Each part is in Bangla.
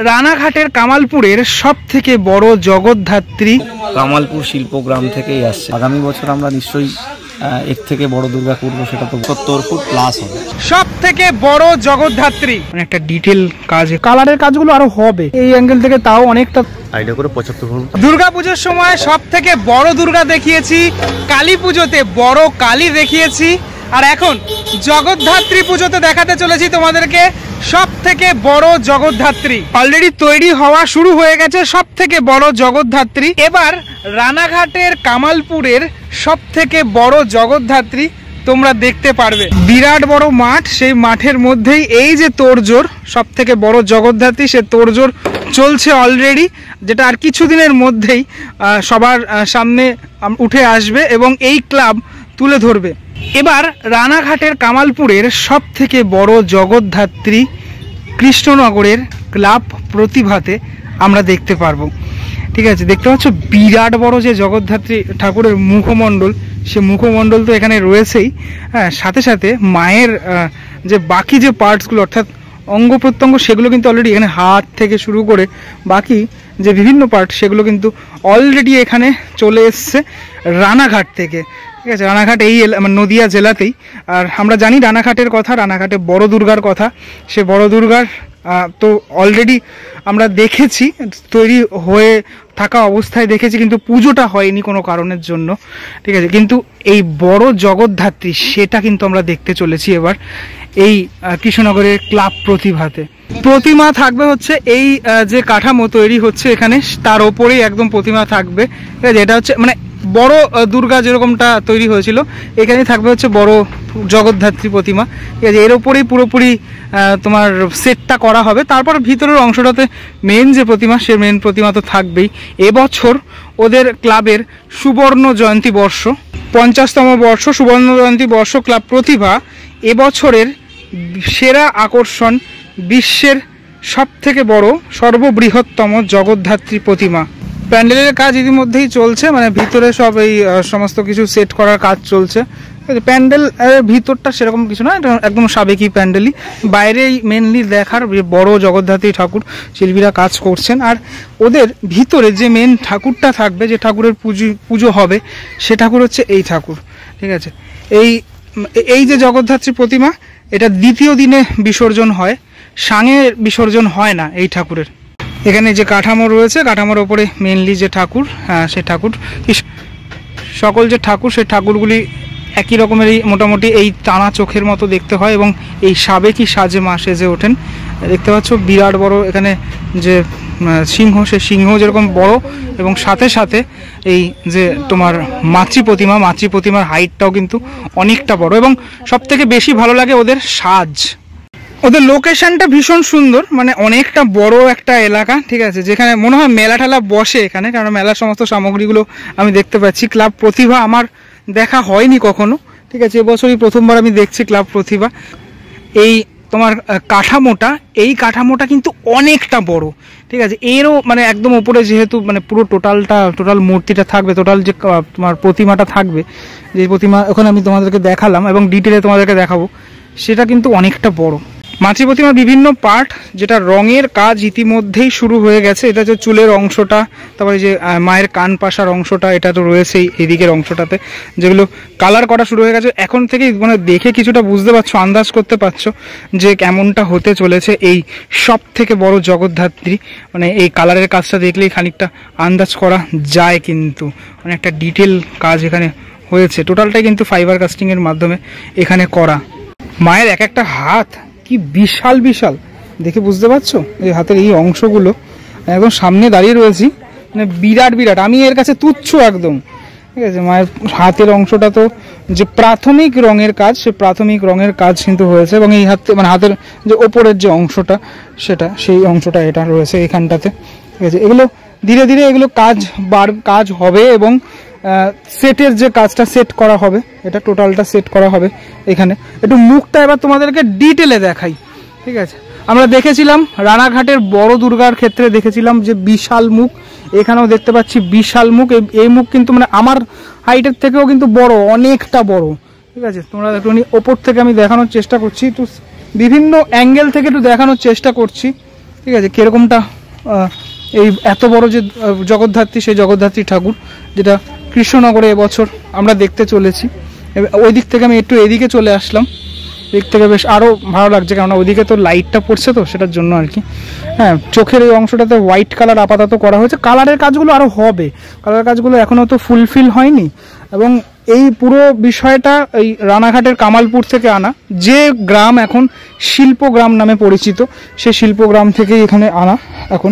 রানাঘাটের কামালপুরের সব থেকে বড় জগদ্ধাত্রী কামালপুর শিল্পগ্রাম থেকেই আসছে। আগামী বছর আমরা নিশ্চয়ই এর থেকে বড় দুর্গা করবো, সেটা তো 70 ফুট প্লাস হবে। সব থেকে বড় জগদ্ধাত্রী, মানে একটা ডিটেল কাজ, কালারের কাজগুলো আরো হবে এই অ্যাঙ্গেল থেকে, তাও অনেকটা আইডিয়া করে 75 ফুট। দুর্গা পুজোর সময় সব থেকে বড় দুর্গা দেখিয়েছি, কালী পুজোতে বড় কালী দেখিয়েছি, আর এখন জগদ্ধাত্রী পুজোতে দেখাতে চলেছি তোমাদেরকে সব থেকে বড় জগদ্ধাত্রী। অলরেডি তৈরি হওয়া শুরু হয়ে গেছে সব থেকে বড় জগদ্ধাত্রী। এবার রানাঘাটের কামালপুরের সব থেকে বড় জগদ্ধাত্রী তোমরা দেখতে পারবে। বিরাট বড় মাঠ, সেই মাঠের মধ্যেই এই যে তোড়জোড় সব থেকে বড় জগদ্ধাত্রী, সে তোড়জোড় চলছে অলরেডি, যেটা আর কিছুদিনের মধ্যেই সবার সামনে উঠে আসবে এবং এই ক্লাব তুলে ধরবে। এবার রানাঘাটের কামালপুরের সব থেকে বড় জগদ্ধাত্রী কৃষ্ণনগরের ক্লাব প্রতিভাতে আমরা দেখতে পারবো। ঠিক আছে, দেখতে পাচ্ছ বিরাট বড় যে জগদ্ধাত্রী ঠাকুরের মুখমণ্ডল, সে মুখমণ্ডল তো এখানে রয়েছেই, হ্যাঁ, সাথে সাথে মায়ের যে বাকি যে পার্টসগুলো অর্থাৎ অঙ্গ প্রত্যঙ্গ, সেগুলো কিন্তু অলরেডি এখানে হাত থেকে শুরু করে বাকি যে বিভিন্ন পার্ট, সেগুলো কিন্তু অলরেডি এখানে চলে এসছে রানাঘাট থেকে। ঠিক আছে, রানাঘাট এই নদিয়া জেলাতেই। আর আমরা জানি রানাঘাটের কথা, রানাঘাটে বড় দুর্গার কথা। সে বড় দুর্গার তো অলরেডি আমরা দেখেছি, তৈরি হয়ে থাকা অবস্থায় দেখেছি, কিন্তু পুজোটা হয়নি কোনো কারণের জন্য। ঠিক আছে, কিন্তু এই বড় জগদ্ধাত্রী সেটা কিন্তু আমরা দেখতে চলেছি এবার এই কৃষ্ণনগরের ক্লাব প্রতিভাতে। প্রতিমা থাকবে হচ্ছে এই যে কাঠামো তৈরি হচ্ছে এখানে, তার ওপরেই একদম প্রতিমা থাকবে। ঠিক আছে, এটা হচ্ছে মানে বড় দুর্গা যেরকমটা তৈরি হয়েছিল, এখানেই থাকবে হচ্ছে বড় জগদ্ধাত্রী প্রতিমা। ঠিক আছে, এর ওপরেই পুরোপুরি তোমার সেটটা করা হবে। তারপর ভিতরের অংশটাতে মেন যে প্রতিমা, সে মেন প্রতিমা তো থাকবেই। এবছর ওদের ক্লাবের সুবর্ণ জয়ন্তী বর্ষ, 50তম বর্ষ, সুবর্ণ জয়ন্তী বর্ষ ক্লাব প্রতিভা এবছরের সেরা আকর্ষণ বিশ্বের সব থেকে বড় সর্ববৃহত্তম জগদ্ধাত্রী প্রতিমা। প্যান্ডেলের কাজ ইতিমধ্যেই চলছে, মানে ভিতরে সব এই সমস্ত কিছু সেট করার কাজ চলছে। প্যান্ডেল ভিতরটা সেরকম কিছু না, এটা একদম সাবেকি প্যান্ডেলই, বাইরেই মেনলি দেখার বড় জগদ্ধাত্রী ঠাকুর শিল্পীরা কাজ করছেন। আর ওদের ভিতরে যে মেন ঠাকুরটা থাকবে, যে ঠাকুরের পুজো হবে, সে ঠাকুর হচ্ছে এই ঠাকুর। ঠিক আছে, এই যে জগদ্ধাত্রী প্রতিমা, এটা দ্বিতীয় দিনে বিসর্জন হয়, সাঙে বিসর্জন হয় না এই ঠাকুরের। এখানে যে কাঠামো রয়েছে, কাঠামোর ওপরে মেনলি যে ঠাকুর, সে ঠাকুর, সকল যে ঠাকুর, সেই ঠাকুরগুলি একই রকমেরই মোটামুটি এই টানা চোখের মতো দেখতে হয় এবং এই সাবেকি সাজে মা সেজে ওঠেন। দেখতে পাচ্ছ বিরাট বড় এখানে যে সিংহ, সে সিংহ যেরকম বড়, এবং সাথে সাথে এই যে তোমার মাতৃপ্রতিমার হাইটটাও কিন্তু অনেকটা বড়। এবং সব থেকে বেশি ভালো লাগে ওদের সাজ, ওদের লোকেশনটা ভীষণ সুন্দর, মানে অনেকটা বড় একটা এলাকা। ঠিক আছে, যেখানে মনে হয় মেলা ঠেলা বসে এখানে, কারণ মেলার সমস্ত সামগ্রীগুলো আমি দেখতে পাচ্ছি। ক্লাব প্রতিভা আমার দেখা হয়নি কখনো। ঠিক আছে, এবছরই প্রথমবার আমি দেখছি ক্লাব প্রতিভা। এই তোমার এই কাঠামোটা কিন্তু অনেকটা বড়। ঠিক আছে, এরও মানে একদম ওপরে যেহেতু মানে পুরো টোটাল মূর্তিটা থাকবে, টোটাল যে তোমার প্রতিমাটা থাকবে, যে প্রতিমা ওখানে আমি তোমাদেরকে দেখালাম এবং ডিটেলে তোমাদেরকে দেখাবো, সেটা কিন্তু অনেকটা বড়। মাতৃপ্রতিমার বিভিন্ন পার্ট, যেটা রঙের কাজ ইতিমধ্যেই শুরু হয়ে গেছে। এটা যে চুলের অংশটা, তারপরে যে মায়ের কান পাশার অংশটা, এটা তো রয়েছেই এই দিকের অংশটাতে, যেগুলো কালার করা শুরু হয়ে গেছে। এখন থেকেই মানে দেখে কিছুটা বুঝতে পারছো, আন্দাজ করতে পারছো যে কেমনটা হতে চলেছে এই সব থেকে বড় জগদ্ধাত্রী। মানে এই কালারের কাজটা দেখলেই খানিকটা আন্দাজ করা যায়, কিন্তু মানে একটা ডিটেল কাজ এখানে হয়েছে। টোটালটাই কিন্তু ফাইবার কাস্টিংয়ের মাধ্যমে এখানে করা। মায়ের এক একটা হাত কি বিশাল বিশাল, দেখে বুঝতে পারছো এই হাতের এই অংশগুলো। একদম সামনে দাঁড়িয়ে রয়েছি, মানে বিরাট বিরাট, আমি এর কাছে তুচ্ছ একদম। ঠিক আছে, মায়ের হাতের অংশটা তো যে প্রাথমিক রঙের কাজ, সে প্রাথমিক রঙের কাজ কিন্তু হয়েছে। এবং এই মানে হাতের যে ওপরের যে অংশটা, সেই অংশটা এটা রয়েছে এখানটাতে। ঠিক আছে, এগুলো ধীরে ধীরে এগুলো কাজ হবে এবং সেটের যে কাজটা সেট করা হবে, এটা টোটালটা সেট করা হবে এখানে। একটু মুখটা এবার তোমাদেরকে ডিটেলে দেখাই। ঠিক আছে, আমরা দেখেছিলাম রানাঘাটের বড় দুর্গার ক্ষেত্রে দেখেছিলাম যে বিশাল মুখ, এখানেও দেখতে পাচ্ছি বিশাল মুখ। এই মুখ কিন্তু মানে আমার হাইটের থেকেও কিন্তু বড়, অনেকটা বড়। ঠিক আছে, তোমরা একটু ওপর থেকে আমি দেখানোর চেষ্টা করছি, একটু বিভিন্ন অ্যাঙ্গেল থেকে একটু দেখানোর চেষ্টা করছি। ঠিক আছে, কীরকমটা এই এত বড় যে জগদ্ধাত্রী, সেই জগদ্ধাত্রী ঠাকুর যেটা কৃষ্ণনগরে এবছর আমরা দেখতে চলেছি। ওই দিক থেকে আমি একটু এদিকে চলে আসলাম, দিক থেকে বেশ আরও ভালো লাগছে, কারণ ওইদিকে তো লাইটটা পড়ছে তো সেটার জন্য আর কি। হ্যাঁ, চোখের এই অংশটাতে হোয়াইট কালার আপাতত করা হয়েছে, কালারের কাজগুলো আরও হবে, কালারের কাজগুলো এখনও তো ফুলফিল হয়নি। এবং এই পুরো বিষয়টা এই রানাঘাটের কামালপুর থেকে আনা, যে গ্রাম এখন শিল্পগ্রাম নামে পরিচিত, সে শিল্পগ্রাম থেকেই এখানে আনা এখন।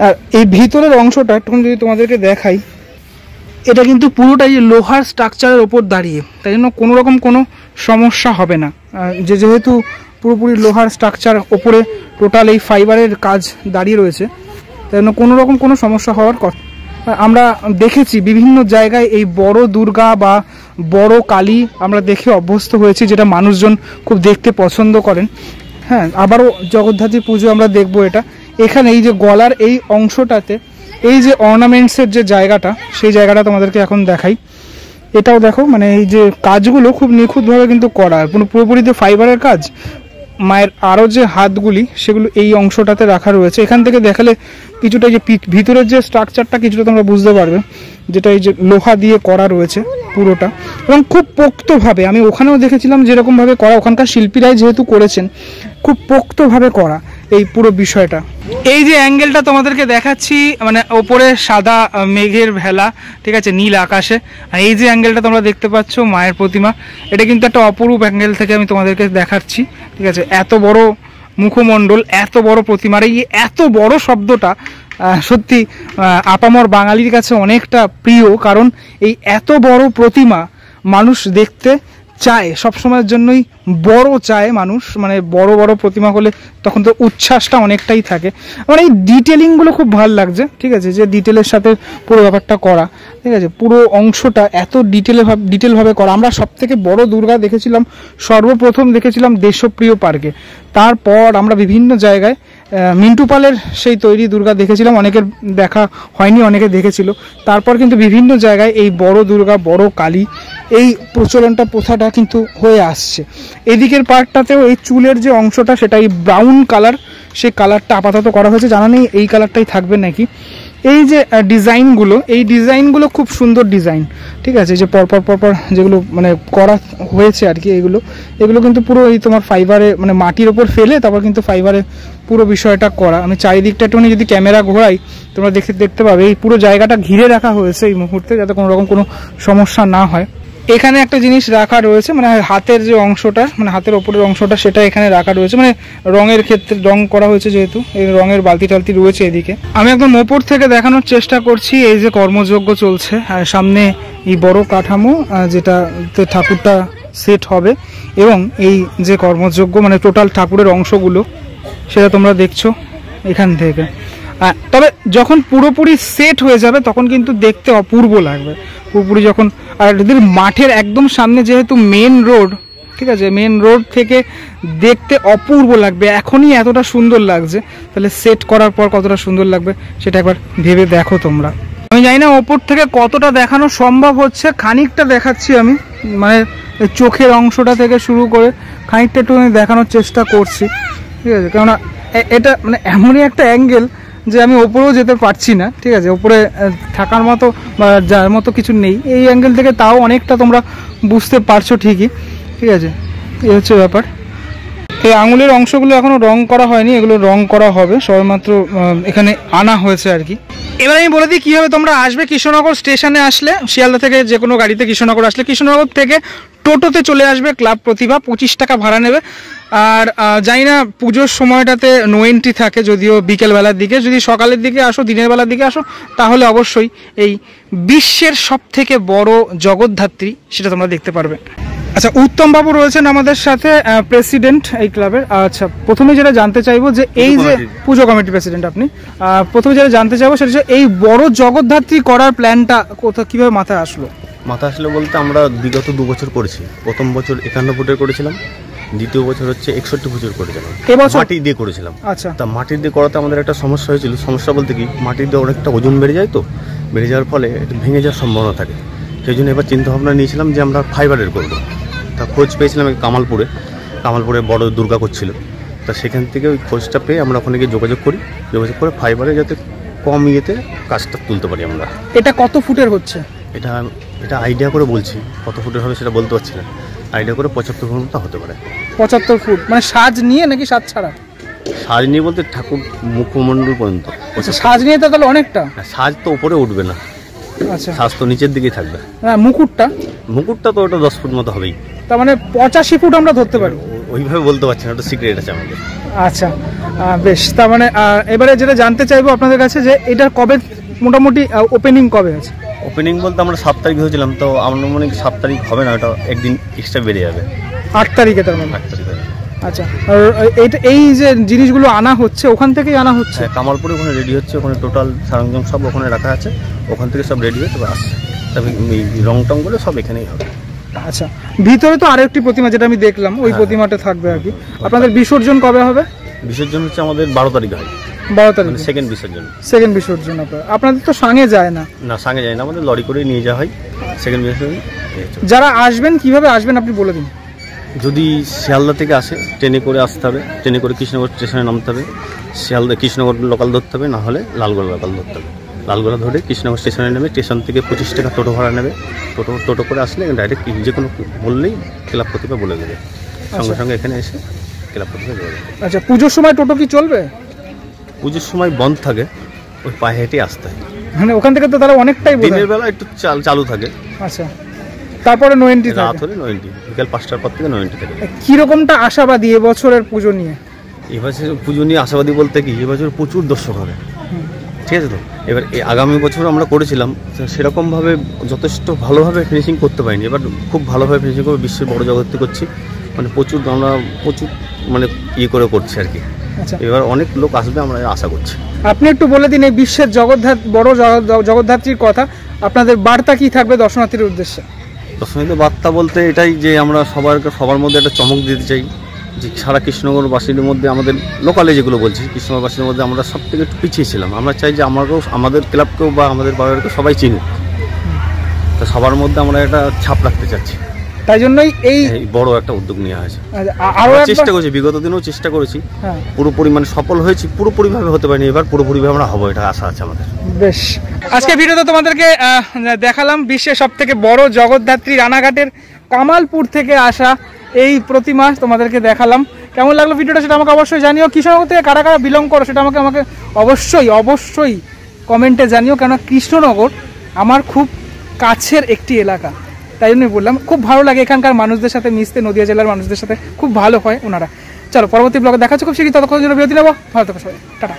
আর এই ভিতরের অংশটা একটুখানি যদি তোমাদেরকে দেখাই, এটা কিন্তু পুরোটাই লোহার স্ট্রাকচারের ওপর দাঁড়িয়ে, তাই জন্য কোনো রকম কোনো সমস্যা হবে না। যেহেতু পুরোপুরি লোহার স্ট্রাকচার ওপরে টোটাল এই ফাইবারের কাজ দাঁড়িয়ে রয়েছে, তাই জন্য কোনো রকম কোনো সমস্যা হওয়ার কথা। আমরা দেখেছি বিভিন্ন জায়গায় এই বড় দুর্গা বা বড় কালী আমরা দেখে অভ্যস্ত হয়েছি, যেটা মানুষজন খুব দেখতে পছন্দ করেন। হ্যাঁ, আবারও জগদ্ধাত্রী পুজো আমরা দেখব। এখানে এই যে গলার এই অংশটাতে এই যে অর্নামেন্টসের যে জায়গাটা, সেই জায়গাটা তোমাদেরকে এখন দেখাই। এটাও দেখো, মানে এই যে কাজগুলো খুব নিখুঁতভাবে কিন্তু করা, পুরোপুরি যে ফাইবারের কাজ। মায়ের আরও যে হাতগুলি সেগুলো এই অংশটাতে রাখা রয়েছে। এখান থেকে দেখালে কিছুটা যে ভিতরের যে স্ট্রাকচারটা কিছুটা তোমরা বুঝতে পারবে, যেটা এই যে লোহা দিয়ে করা রয়েছে পুরোটা, এবং খুব পোক্তভাবে। আমি ওখানেও দেখেছিলাম যেরকমভাবে করা, ওখানকার শিল্পীরাই যেহেতু করেছেন, খুব পোক্তভাবে করা এই পুরো বিষয়টা। এই যে অ্যাঙ্গেলটা তোমাদেরকে দেখাচ্ছি, মানে ওপরে সাদা মেঘের ভেলা, ঠিক আছে, নীল আকাশে, আর এই যে অ্যাঙ্গেলটা তোমরা দেখতে পাচ্ছ মায়ের প্রতিমা, এটা কিন্তু একটা অপরূপ অ্যাঙ্গেল থেকে আমি তোমাদেরকে দেখাচ্ছি। ঠিক আছে, এত বড় মুখমণ্ডল, এত বড় প্রতিমার এই এত বড় শব্দটা সত্যি আপামর বাঙালির কাছে অনেকটা প্রিয়, কারণ এই এত বড় প্রতিমা মানুষ দেখতে চায়, সবসময়ের জন্যই বড় চায় মানুষ, মানে বড় বড় প্রতিমা হলে তখন তো উচ্ছ্বাসটা অনেকটাই থাকে। আমার এই ডিটেলিংগুলো খুব ভালো লাগছে, ঠিক আছে, যে ডিটেলের সাথে পুরো ব্যাপারটা করা, ঠিক আছে, পুরো অংশটা এত ডিটেলভাবে করা। আমরা সব থেকে বড় দুর্গা দেখেছিলাম, সর্বপ্রথম দেখেছিলাম দেশপ্রিয় পার্কে, তারপর আমরা বিভিন্ন জায়গায় মিন্টু পালের সেই তৈরি দুর্গা দেখেছিলাম, অনেকের দেখা হয়নি, অনেকে দেখেছিল। তারপর কিন্তু বিভিন্ন জায়গায় এই বড় দুর্গা, বড় কালী, এই প্রচলনটা, প্রথাটা কিন্তু হয়ে আসছে। এদিকের পার্টটাতেও এই চুলের যে অংশটা, সেটা এই ব্রাউন কালার, সেই কালারটা আপাতত করা হয়েছে, জানা নেই এই কালারটাই থাকবে নাকি। এই যে ডিজাইনগুলো, এই ডিজাইনগুলো খুব সুন্দর ডিজাইন, ঠিক আছে, যে পরপর যেগুলো মানে করা হয়েছে আর কি, এগুলো কিন্তু পুরো এই তোমার ফাইবারে, মানে মাটির ওপর ফেলে তারপর কিন্তু ফাইবারে পুরো বিষয়টা করা। আমি চারিদিকটা একটুখানি যদি ক্যামেরা ঘোরাই তোমরা দেখতে পাবে, এই পুরো জায়গাটা ঘিরে রাখা হয়েছে এই মুহূর্তে, যাতে কোনো রকম কোনো সমস্যা না হয়। এখানে একটা জিনিস রাখা রয়েছে, মানে হাতের যে অংশটা, মানে হাতের ওপরের অংশটা, সেটা এখানে রাখা রয়েছে, মানে রঙের ক্ষেত্রে রং করা হয়েছে যেহেতু, এই রঙের বালতি টালতি রয়েছে এদিকে। আমি একদম ওপর থেকে দেখানোর চেষ্টা করছি। এই যে কর্মযজ্ঞ চলছে, আর সামনে এই বড় কাঠামো যেটাতে ঠাকুরটা সেট হবে, এবং এই যে কর্মযজ্ঞ মানে টোটাল ঠাকুরের অংশগুলো, সেটা তোমরা দেখছো এখান থেকে। তবে যখন পুরোপুরি সেট হয়ে যাবে তখন কিন্তু দেখতে অপূর্ব লাগবে পুরোপুরি যখন। আর এদের মাঠের একদম সামনে যেহেতু মেন রোড, ঠিক আছে, মেন রোড থেকে দেখতে অপূর্ব লাগবে। এখনই এতটা সুন্দর লাগছে, তাহলে সেট করার পর কতটা সুন্দর লাগবে সেটা একবার ভেবে দেখো তোমরা। আমি জানি না ওপর থেকে কতটা দেখানো সম্ভব হচ্ছে, খানিকটা দেখাচ্ছি আমি, মানে চোখের অংশটা থেকে শুরু করে খানিকটা একটু দেখানোর চেষ্টা করছি, ঠিক আছে, কেননা এটা মানে এমনই একটা অ্যাঙ্গেল যে আমি ওপরেও যেতে পারছি না, ঠিক আছে, ওপরে থাকার মতো বা যার মতো কিছু নেই। এই অ্যাঙ্গেল থেকে তাও অনেকটা তোমরা বুঝতে পারছো ঠিকই, ঠিক আছে, এই হচ্ছে ব্যাপার। এই আঙুলের অংশগুলো এখনো রং করা হয়নি, এগুলো রং করা হবে, সবেমাত্র এখানে আনা হয়েছে আর কি। এবার আমি বলে দিই কীভাবে তোমরা আসবে। কৃষ্ণনগর স্টেশনে আসলে, শিয়ালদা থেকে যে কোনো গাড়িতে কৃষ্ণনগর আসলে, কৃষ্ণনগর থেকে টোটোতে চলে আসবে ক্লাব প্রতিভা, 25 টাকা ভাড়া নেবে। আর জানি না পুজোর সময়টাতে নো এন্ট্রি থাকে, যদিও বিকেলবেলার দিকে। যদি সকালের দিকে আসো, দিনের বেলার দিকে আসো, তাহলে অবশ্যই এই বিশ্বের সব থেকে বড় জগদ্ধাত্রী সেটা তোমরা দেখতে পারবে। আচ্ছা, উত্তম বাবু রয়েছেন আমাদের সাথে, প্রেসিডেন্ট এই ক্লাবের। আচ্ছা, প্রথমে যেটা জানতে চাইবো যে এই যে পুজো কমিটির প্রেসিডেন্ট আপনি, প্রথমে যেটা জানতে চাইবো সেটা হচ্ছে এই বড় জগদ্ধাত্রী করার প্ল্যানটা কিভাবে মাথায় আসলো? মাথায় আসলো বলতে আমরা বিগত 2 বছর করেছি। প্রথম বছর 51 ফুটের করেছিলাম, দ্বিতীয় বছর হচ্ছে 61 ফুটের করেছিলাম, মাটি দিয়ে করেছিলাম। আচ্ছা, তা মাটি দিয়ে করাতে আমাদের একটা সমস্যা হয়েছিল। সমস্যা বলতে কি, মাটি দিয়ে অনেকটা ওজন বেড়ে যায়, তো বেড়ে যাওয়ার ফলে ভেঙে যাওয়ার সম্ভাবনা থাকে। সেই জন্য এবার চিন্তা ভাবনা নিয়েছিলাম যে আমরা ফাইবারের করবো। তা খোঁজ পেয়েছিলাম কামালপুরে বড় দুর্গা করছিল। তা সেখান থেকে ওই খোঁজটা পেয়ে আমরা ওখানে গিয়ে যোগাযোগ করে ফাইবারে যাতে কম ইয়েতে কাজটা তুলতে পারি আমরা। এটা কত ফুটের হচ্ছে? এটা আইডিয়া করে বলছি, কত ফুটের হবে সেটা বলতে পারছি না, আইডিয়া করে 75 ফুট মতো হতে পারে। 75 ফুট মানে সাজ নিয়ে নাকি সাজ ছাড়া? সাজ নিয়ে বলতে ঠাকুর মুখমণ্ডল পর্যন্ত। আচ্ছা, সাজ নিয়ে তো তাহলে অনেকটা। সাজ তো উপরে উঠবে না, আচ্ছা, সাজ তো নিচের দিকেই থাকবে। মুকুটটা তো ওটা 10 ফুট মতো হবেই। তার মানে 85 ফুট আমরা ধরতে পারি? ওইভাবে বলতে পারছি না, ওটা সিক্রেট আছে আমাদের। আচ্ছা, বেশ। তার মানে এবারে যেটা জানতে চাইবো আপনাদের কাছে যে এটার কবে মোটামুটি ওপেনিং কবে আছে? ওপেনিং বলতে আমরা 7 তারিখ হয়েছিলাম, তো আমরা মনে হয় 7 তারিখ হবে না, ওটা একদিন এক্সট্রা বেড়ে যাবে। 8 তারিখে? তার মানে 8 তারিখে। আচ্ছা, আর এই যে জিনিসগুলো আনা হচ্ছে ওখান থেকেই আনা হচ্ছে? হ্যাঁ, কামালপুরে ওখানে রেডি হচ্ছে, ওখানে টোটাল সরঞ্জাম সব ওখানে রাখা আছে, ওখান থেকে সব রেডি হয়ে তবে আসছে, তবে রং টংগুলো সব এখানেই হবে। আচ্ছা, ভিতরে তো আরেকটি প্রতিমা যেটা আমি দেখলাম, ওই প্রতিমাটা থাকবে আর কি। আপনাদের বিসর্জন কবে হবে? বিসর্জন হচ্ছে আমাদের 12 তারিখে হয়। 12 তারিখ সেকেন্ড বিসর্জন। আপনাদের তো সাঙে যায় না? না, সাঙে যায় না, আমাদের লরি করে নিয়ে যাওয়া হয় সেকেন্ড বিসর্জন। যারা আসবেন কিভাবে আসবেন আপনি বলে দিন। যদি শিয়ালদা থেকে আসে ট্রেনে করে আসতে হবে, ট্রেনে করে কৃষ্ণনগর স্টেশনে নামতে হবে, শিয়ালদা কৃষ্ণনগর লোকাল ধরতে হবে, না হলে লালগোলা লোকাল ধরতে হবে। লালগোলা ধরে কৃষ্ণনগর স্টেশনে নেবে, স্টেশন থেকে 25 টাকা টোটো ভাড়া নেবে। টোটো করে আসলে ডাইরেক্ট যে কোনো বললেই ক্লাব প্রতিভা বলে দেবে, সঙ্গে সঙ্গে এখানে এসে ক্লাব প্রতিভা বলে দেবে। আচ্ছা, পুজোর সময় টোটো কি চলবে? পুজোর সময় বন্ধ থাকে, ওই পায়ে হেঁটে আসতে হয়। মানে ওখান থেকে তো তারা অনেকটাই দিনের বেলা একটু চালু থাকে। আচ্ছা, তারপরে নো এন্ট্রি থাকে? রাত হলে নো এন্ট্রি, বিকাল 5টার পর থেকে নো এন্ট্রি থাকে। কিরকমটা আশাবাদী এবছরের পুজো নিয়ে? এবছর পুজো নিয়ে আশাবাদী বলতে কি, এবছর প্রচুর দর্শক হবে, ঠিক আছে। তো এবার আগামী বছর আমরা করেছিলাম সেরকমভাবে যথেষ্ট ভালোভাবে ফিনিশিং করতে পারিনি, এবার খুব ভালোভাবে ফিনিশিং করে বিশ্বের বড় জগতে করছি, মানে আমরা প্রচুর মানে ইয়ে করে করছি আর কি। এবার অনেক লোক আসবে আমরা আশা করছি। আপনি একটু বলে দিন এই বিশ্বের বড় জগদ্ধাত্রীর কথা, আপনাদের বার্তা কি থাকবে দর্শনার্থীর উদ্দেশ্যে? দর্শনার্থীদের বার্তা বলতে এটাই যে আমরা সবার মধ্যে একটা চমক দিতে চাই, যে সারা কৃষ্ণনগরবাসীর মধ্যে, আমাদের লোকালে যেগুলো বলছি কৃষ্ণনগরবাসীর মধ্যে আমরা সব থেকে একটু পিছিয়ে ছিলাম, আমরা চাই যে আমাদের ক্লাবকেও বা আমাদের বাড়িকে সবাই চিনুক, তো সবার মধ্যে আমরা একটা ছাপ রাখতে চাচ্ছি, তাই জন্যই এই বড় একটা উদ্যোগ নেওয়া হয়েছে। আরো চেষ্টা করছি, বিগত দিনেও চেষ্টা করেছি, পুরোপুরি মানে সফল হয়েছি, পুরোপুরিভাবে হতে পারিনি, এবার পুরোপুরিভাবে আমরা হবো, এটা আশা আছে আমাদের। বেশ, আজকে ভিডিওতে তোমাদেরকে দেখালাম বিশ্বের সব থেকে বড় জগদ্ধাত্রী রানাঘাটের কামালপুর থেকে আসা এই প্রতিমা তোমাদেরকে দেখালাম। কেমন লাগলো ভিডিওটা সেটা আমাকে অবশ্যই জানিও। কৃষ্ণনগর থেকে কারা কারা বিলং করো সেটা আমাকে অবশ্যই কমেন্টে জানিও, কেন কৃষ্ণনগর আমার খুব কাছের একটি এলাকা, তাই জন্যই বললাম। খুব ভালো লাগে এখানকার মানুষদের সাথে মিশতে, নদিয়া জেলার মানুষদের সাথে খুব ভালো হয় ওনারা। চলো পরবর্তী ব্লগে দেখা হচ্ছে খুব শীঘ্রই, ততক্ষণের জন্য বিরতি নেবো। ভালো থাকো সবাই, টাটা।